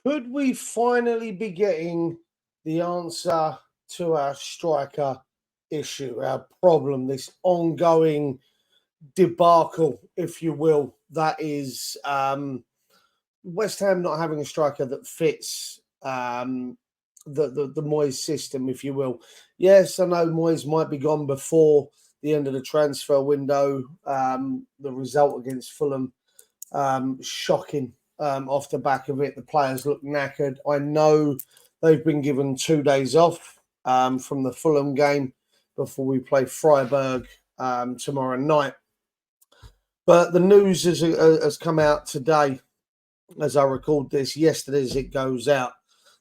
Could we finally be getting the answer to our striker issue, our problem, this ongoing debacle, if you will, that is West Ham not having a striker that fits the Moyes system, if you will. Yes, I know Moyes might be gone before the end of the transfer window. The result against Fulham, shocking. Off the back of it, the players look knackered. I know they've been given 2 days off from the Fulham game before we play Freiburg tomorrow night. But the news has come out today, as I record this, yesterday as it goes out,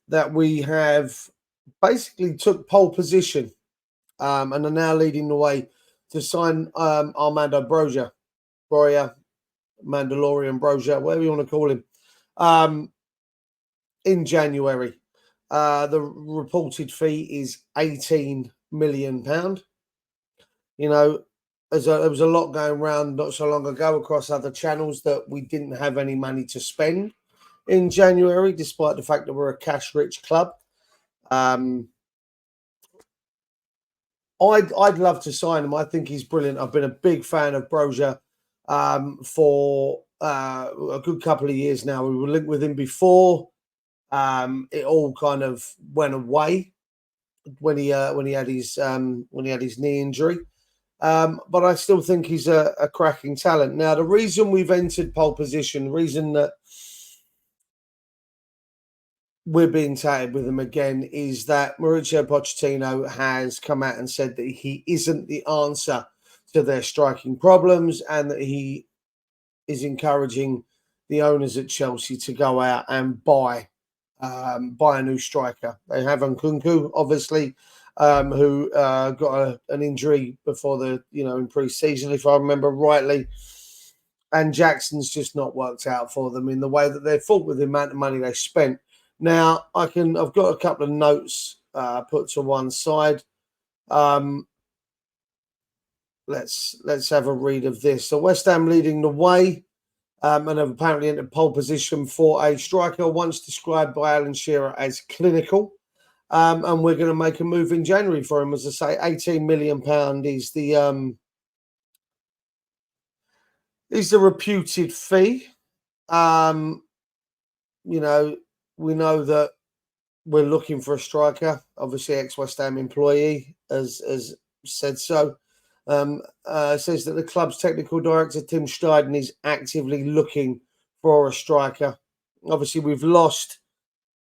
that we have basically took pole position and are now leading the way to sign Armando Broja, Mandalorian Broja, whatever you want to call him, in January. The reported fee is £18 million. You know, there was a lot going around not so long ago across other channels that we didn't have any money to spend in January, despite the fact that we're a cash-rich club. I'd love to sign him. I think he's brilliant. I've been a big fan of Broja for a good couple of years now. We were linked with him before. It all kind of went away when he had his knee injury. But I still think he's a cracking talent. Now, the reason we've entered pole position, the reason that we're being tatted with him again, is that Mauricio Pochettino has come out and said that he isn't the answer to their striking problems, and that he is encouraging the owners at Chelsea to go out and buy a new striker. They have Nkunku, obviously, who got an injury before in pre-season, if I remember rightly. And Jackson's just not worked out for them in the way that they thought with the amount of money they spent. Now, I've got a couple of notes put to one side. Let's have a read of this. So West Ham leading the way and have apparently entered pole position for a striker once described by Alan Shearer as clinical. And we're going to make a move in January for him. As I say, £18 million is the reputed fee. We know that we're looking for a striker. Obviously, ex-West Ham employee has said so. Says that the club's technical director, Tim Steiden, is actively looking for a striker. Obviously, we've lost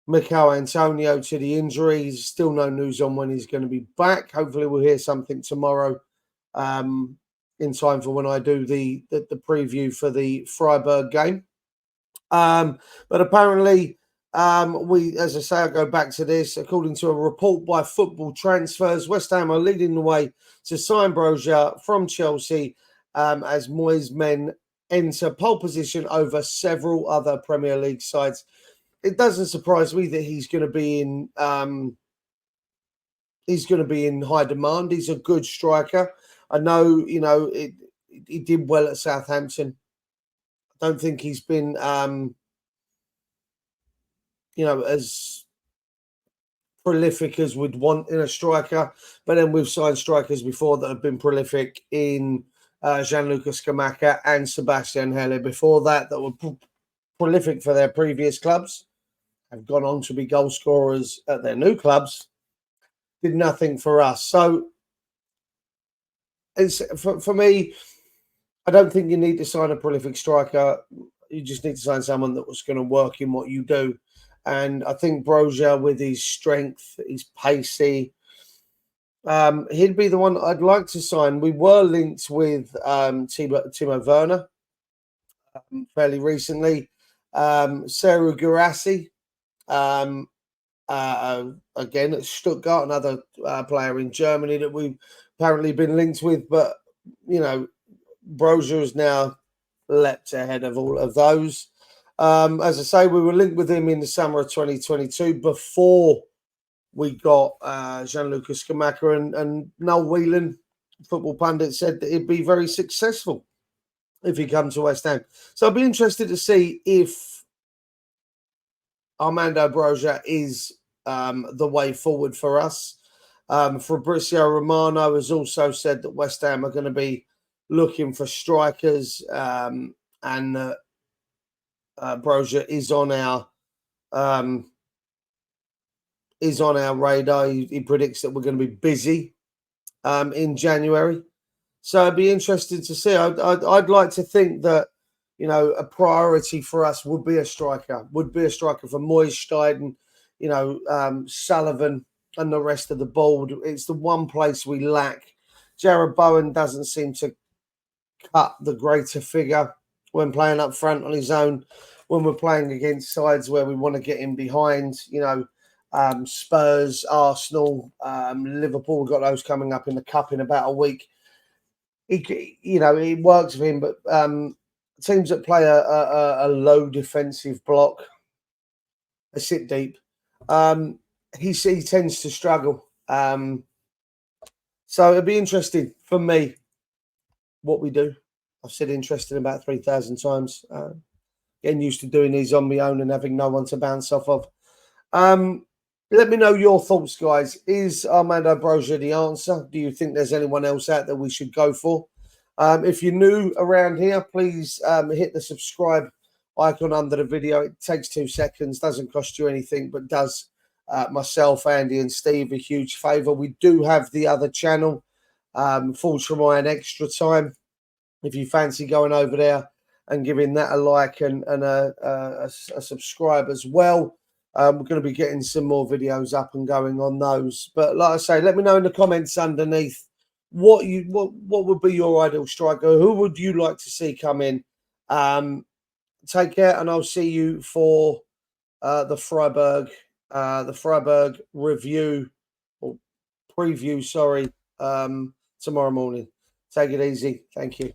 Mikel Antonio to the injuries. Still no news on when he's going to be back. Hopefully, we'll hear something tomorrow in time for when I do the preview for the Freiburg game. But apparently, as I say, I'll go back to this. According to a report by Football Transfers, West Ham are leading the way to sign Broja from Chelsea as Moyes' men enter pole position over several other Premier League sides. It doesn't surprise me that he's going to be in high demand. He's a good striker. I know, he did well at Southampton. I don't think he's been as prolific as we'd want in a striker. But then we've signed strikers before that have been prolific in Gianluca Scamacca and Sebastian Haller before that were prolific for their previous clubs, have gone on to be goal scorers at their new clubs, did nothing for us. So it's for me, I don't think you need to sign a prolific striker. You just need to sign someone that was going to work in what you do. And I think Broja, with his strength, he's pacey, he'd be the one I'd like to sign. We were linked with Timo Werner fairly recently. Seru Guirassy, again at Stuttgart, another player in Germany that we've apparently been linked with. But, Broja has now leapt ahead of all of those. As I say, we were linked with him in the summer of 2022 before we got Gianluca Scamacca, and Noel Whelan, football pundit, said that he'd be very successful if he comes to West Ham. So I'd be interested to see if Armando Broja is the way forward for us. Fabrizio Romano has also said that West Ham are going to be looking for strikers, and Broja is on our radar. He predicts that we're going to be busy in January, so it'd be interesting to see. I'd like to think that, you know, a priority for us would be a striker for Moystein and, you know, Sullivan and the rest of the board. It's the one place we lack. Jared Bowen doesn't seem to cut the greater figure when playing up front on his own. When we're playing against sides where we want to get in behind, you know, Spurs, Arsenal, Liverpool, we've got those coming up in the cup in about a week. You know, it works for him, but teams that play a low defensive block, a sit deep, he tends to struggle. So it'd be interesting for me what we do. I've said interesting about 3,000 times. Getting used to doing these on my own and having no one to bounce off of. Let me know your thoughts, guys. Is Armando Broja the answer? Do you think there's anyone else out that we should go for? If you're new around here, please hit the subscribe icon under the video. It takes 2 seconds, doesn't cost you anything, but does myself, Andy, and Steve a huge favour. We do have the other channel, Falls From Iron Extra Time. If you fancy going over there and giving that a like and a subscribe as well. We're going to be getting some more videos up and going on those. But like I say, let me know in the comments underneath what would be your ideal striker. Who would you like to see come in? Take care, and I'll see you for the Freiburg review or preview. Sorry, tomorrow morning. Take it easy. Thank you.